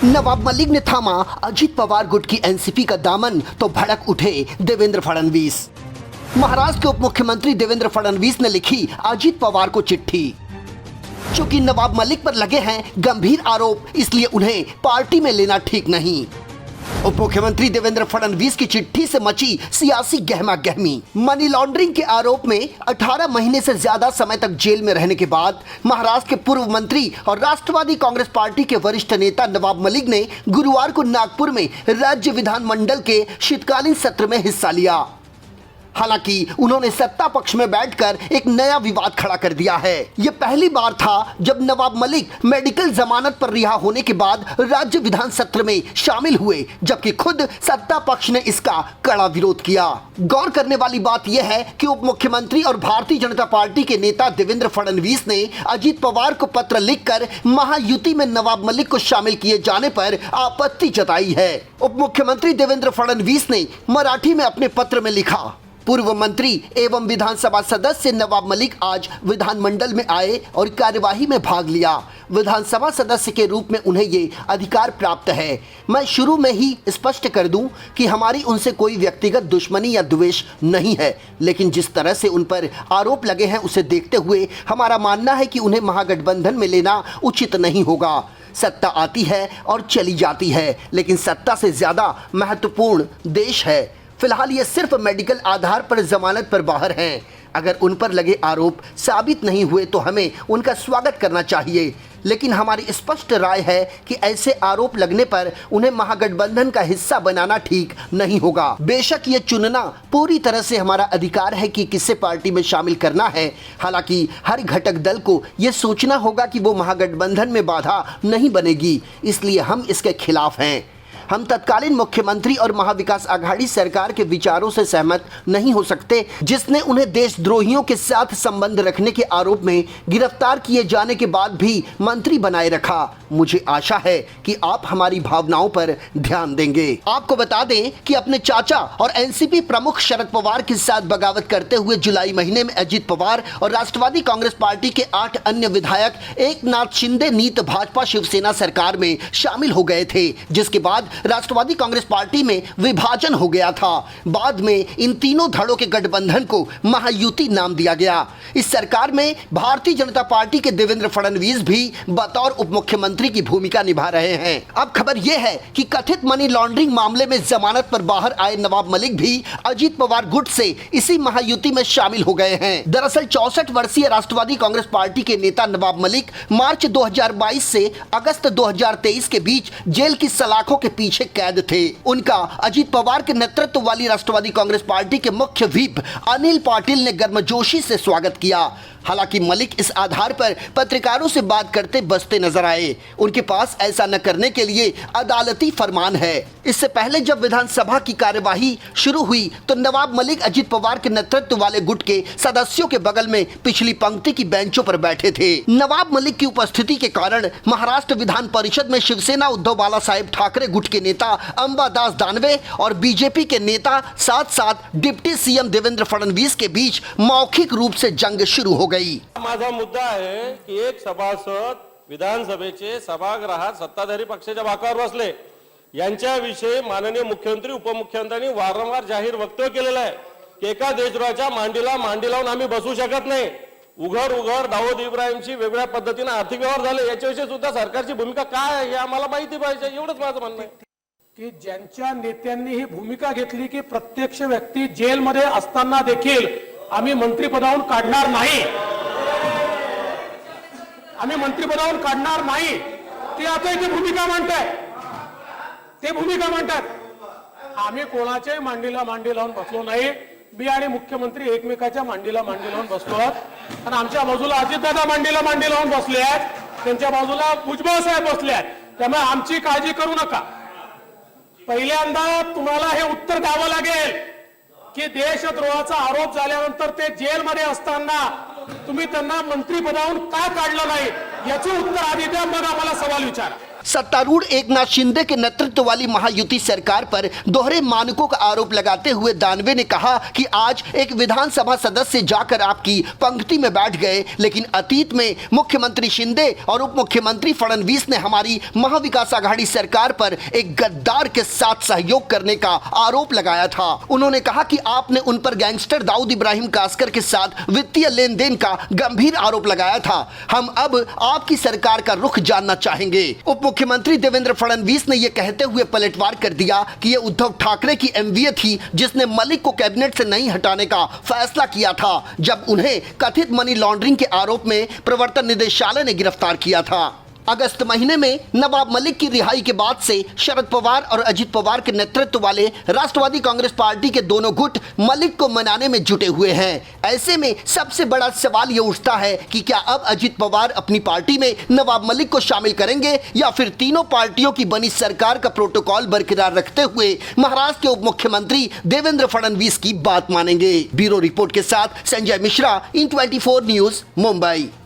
नवाब मलिक ने थामा अजित पवार गुट की एनसीपी का दामन तो भड़क उठे देवेंद्र फडणवीस। महाराष्ट्र के उप मुख्यमंत्री देवेंद्र फडणवीस ने लिखी अजित पवार को चिट्ठी। चूंकि नवाब मलिक पर लगे हैं गंभीर आरोप, इसलिए उन्हें पार्टी में लेना ठीक नहीं। उप मुख्यमंत्री देवेंद्र फडणवीस की चिट्ठी से मची सियासी गहमा गहमी। मनी लॉन्ड्रिंग के आरोप में 18 महीने से ज्यादा समय तक जेल में रहने के बाद महाराष्ट्र के पूर्व मंत्री और राष्ट्रवादी कांग्रेस पार्टी के वरिष्ठ नेता नवाब मलिक ने गुरुवार को नागपुर में राज्य विधानमंडल के शीतकालीन सत्र में हिस्सा लिया। हालांकि उन्होंने सत्ता पक्ष में बैठकर एक नया विवाद खड़ा कर दिया है। यह पहली बार था जब नवाब मलिक मेडिकल जमानत पर रिहा होने के बाद राज्य विधान सत्र में शामिल हुए, जबकि खुद सत्ता पक्ष ने इसका कड़ा विरोध किया। गौर करने वाली बात यह है कि उप मुख्यमंत्री और भारतीय जनता पार्टी के नेता देवेंद्र फडणवीस ने अजित पवार को पत्र लिखकर महायुति में नवाब मलिक को शामिल किए जाने पर आपत्ति जताई है। उप मुख्यमंत्री देवेंद्र फडणवीस ने मराठी में अपने पत्र में लिखा, पूर्व मंत्री एवं विधानसभा सदस्य नवाब मलिक आज विधानमंडल में आए और कार्यवाही में भाग लिया। विधानसभा सदस्य के रूप में उन्हें ये अधिकार प्राप्त है। मैं शुरू में ही स्पष्ट कर दूं कि हमारी उनसे कोई व्यक्तिगत दुश्मनी या द्वेष नहीं है, लेकिन जिस तरह से उन पर आरोप लगे हैं उसे देखते हुए हमारा मानना है कि उन्हें महागठबंधन में लेना उचित नहीं होगा। सत्ता आती है और चली जाती है, लेकिन सत्ता से ज़्यादा महत्वपूर्ण देश है। फिलहाल ये सिर्फ मेडिकल आधार पर जमानत पर बाहर हैं। अगर उन पर लगे आरोप साबित नहीं हुए तो हमें उनका स्वागत करना चाहिए, लेकिन हमारी स्पष्ट राय है कि ऐसे आरोप लगने पर उन्हें महागठबंधन का हिस्सा बनाना ठीक नहीं होगा। बेशक ये चुनना पूरी तरह से हमारा अधिकार है कि किसे पार्टी में शामिल करना है। हालांकि हर घटक दल को ये सोचना होगा कि वो महागठबंधन में बाधा नहीं बनेगी, इसलिए हम इसके खिलाफ हैं। हम तत्कालीन मुख्यमंत्री और महाविकास आघाड़ी सरकार के विचारों से सहमत नहीं हो सकते, जिसने उन्हें देशद्रोहियों के साथ संबंध रखने के आरोप में गिरफ्तार किए जाने के बाद भी मंत्री बनाए रखा। मुझे आशा है कि आप हमारी भावनाओं पर ध्यान देंगे। आपको बता दें कि अपने चाचा और एनसीपी प्रमुख शरद पवार के साथ बगावत करते हुए जुलाई महीने में अजित पवार और राष्ट्रवादी कांग्रेस पार्टी के 8 अन्य विधायक एकनाथ शिंदे नीत भाजपा शिवसेना सरकार में शामिल हो गए थे, जिसके बाद राष्ट्रवादी कांग्रेस पार्टी में विभाजन हो गया था। बाद में इन तीनों धड़ों के गठबंधन को महायुति नाम दिया गया। इस सरकार में भारतीय जनता पार्टी के देवेंद्र फडणवीस भी बतौर उप मुख्यमंत्री की भूमिका निभा रहे हैं। अब खबर यह है कि कथित मनी लॉन्ड्रिंग मामले में जमानत पर बाहर आए नवाब मलिक भी अजित पवार गुट से इसी महायुति में शामिल हो गए हैं। दरअसल 64 वर्षीय राष्ट्रवादी कांग्रेस पार्टी के नेता नवाब मलिक मार्च 2022 से अगस्त 2023 के बीच जेल की सलाखों के पीछे कैद थे। उनका अजित पवार के नेतृत्व वाली राष्ट्रवादी कांग्रेस पार्टी के मुख्य व्हीप अनिल पाटिल ने गर्मजोशी से स्वागत किया। हालांकि मलिक इस आधार पर पत्रकारों से बात करते बचते नजर आए। उनके पास ऐसा न करने के लिए अदालती फरमान है। इससे पहले जब विधानसभा की कार्यवाही शुरू हुई तो नवाब मलिक अजित पवार के नेतृत्व वाले गुट के सदस्यों के बगल में पिछली पंक्ति की बेंचों पर बैठे थे। नवाब मलिक की उपस्थिति के कारण महाराष्ट्र विधान परिषद में शिवसेना उद्धव बाला साहेब ठाकरे गुट के नेता अंबादास दानवे और बीजेपी के नेता साथ साथ डिप्टी सीएम देवेंद्र फडणवीस के बीच मौखिक रूप से जंग शुरू हो गई। माझा मुद्दा आहे की एक सभासद विधानसभेचे सभागृहात सत्ताधारी पक्षाच्या बाकावर बसले, यांच्याविषयी माननीय मुख्यमंत्री उपमुख्यमंत्र्यांनी वारंवार जाहीर वक्तव्य केलेलं आहे की एका देशद्रोहाच्या मांडी लावून आम्ही बसू शकत नाही। उघड दाऊद इब्राहिमची वेगळ्या पद्धतीने आर्थिक व्यवहार झाले, याच्याविषयी सुद्धा सरकारची भूमिका काय आहे हे आम्हाला माहिती पाहिजे, एवढंच माझं म्हणणं आहे। की ज्यांच्या नेत्यांनी ही भूमिका घेतली की प्रत्यक्ष व्यक्ती जेलमध्ये असताना देखील आम्ही मंत्रिपदावरून काढणार नाही, आम्ही मंत्रिपदावरून काढणार नाही, ते आता इथे भूमिका मांडताय, ते भूमिका मांडतात। आम्ही कोणाच्याही मांडीला मांडी लावून बसलो नाही। मी आणि मुख्यमंत्री एकमेकाच्या मांडीला मांडी लावून बसलो आहोत आणि आमच्या बाजूला अजितदादा मांडीला मांडी लावून बसले आहेत, त्यांच्या बाजूला भुजबळ साहेब बसले आहेत। त्यामुळे आमची काळजी करू नका। पहिल्यांदा तुम्हाला हे उत्तर द्यावं लागेल की देशद्रोहाचा आरोप झाल्यानंतर ते जेलमध्ये असताना तुम्ही त्यांना मंत्रिपदावरून का काढलं नाही, याचं उत्तर आधी द्या, मग आम्हाला सवाल विचारा। सत्तारूढ़ एकनाथ शिंदे के नेतृत्व वाली महायुति सरकार पर दोहरे मानकों का आरोप लगाते हुए दानवे ने कहा कि आज एक विधानसभा सदस्य जाकर आपकी पंक्ति में बैठ गए, लेकिन अतीत में मुख्यमंत्री शिंदे और उप मुख्यमंत्री फडणवीस ने हमारी महाविकास आघाड़ी सरकार पर एक गद्दार के साथ सहयोग करने का आरोप लगाया था। उन्होंने कहा कि आपने उन पर गैंगस्टर दाऊद इब्राहिम कासकर के साथ वित्तीय लेन देन का गंभीर आरोप लगाया था। हम अब आपकी सरकार का रुख जानना चाहेंगे। उप मुख्यमंत्री देवेंद्र फडणवीस ने यह कहते हुए पलटवार कर दिया कि यह उद्धव ठाकरे की एमवीए थी जिसने मलिक को कैबिनेट से नहीं हटाने का फैसला किया था जब उन्हें कथित मनी लॉन्ड्रिंग के आरोप में प्रवर्तन निदेशालय ने गिरफ्तार किया था। अगस्त महीने में नवाब मलिक की रिहाई के बाद से शरद पवार और अजित पवार के नेतृत्व वाले राष्ट्रवादी कांग्रेस पार्टी के दोनों गुट मलिक को मनाने में जुटे हुए हैं। ऐसे में सबसे बड़ा सवाल ये उठता है कि क्या अब अजित पवार अपनी पार्टी में नवाब मलिक को शामिल करेंगे या फिर तीनों पार्टियों की बनी सरकार का प्रोटोकॉल बरकरार रखते हुए महाराष्ट्र के उप मुख्यमंत्री देवेंद्र फडणवीस की बात मानेंगे। ब्यूरो रिपोर्ट के साथ संजय मिश्रा, इन 24 न्यूज, मुंबई।